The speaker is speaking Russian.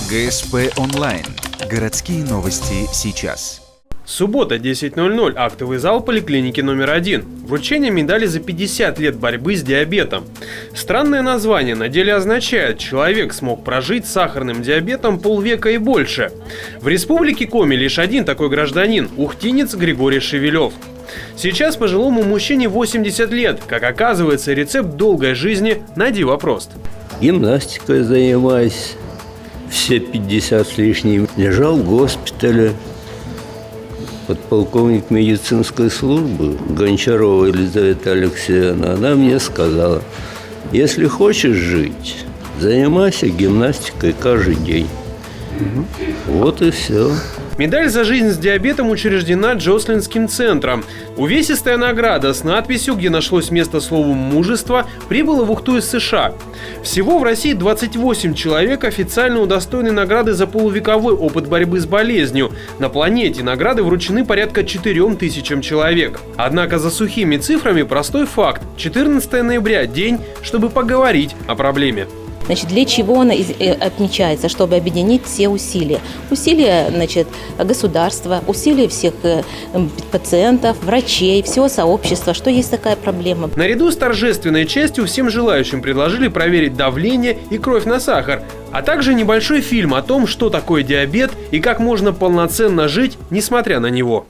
ГСП онлайн. Городские новости сейчас. Суббота, 10:00. Актовый зал поликлиники номер 1. Вручение медали за 50 лет борьбы с диабетом. Странное название на деле означает: человек смог прожить с сахарным диабетом полвека и больше. В республике Коми лишь один такой гражданин – ухтинец Григорий Шевелев. Сейчас пожилому мужчине 80 лет. Как оказывается, рецепт долгой жизни – найди-ва прост. Гимнастикой занимаюсь. Все 50 с лишним. Лежал в госпитале. Подполковник медицинской службы Гончарова Елизавета Алексеевна, она мне сказала: если хочешь жить, занимайся гимнастикой каждый день. Вот и все. Медаль за жизнь с диабетом учреждена Джослинским центром. Увесистая награда с надписью, где нашлось место слову «мужество», прибыла в Ухту из США. Всего в России 28 человек официально удостоены награды за полувековой опыт борьбы с болезнью. На планете награды вручены порядка 4000 человек. Однако за сухими цифрами простой факт. 14 ноября – день, чтобы поговорить о проблеме. Значит, для чего она отмечается? Чтобы объединить все усилия. Усилия, значит, государства, усилия всех пациентов, врачей, всего сообщества, что есть такая проблема. Наряду с торжественной частью всем желающим предложили проверить давление и кровь на сахар, а также небольшой фильм о том, что такое диабет и как можно полноценно жить, несмотря на него.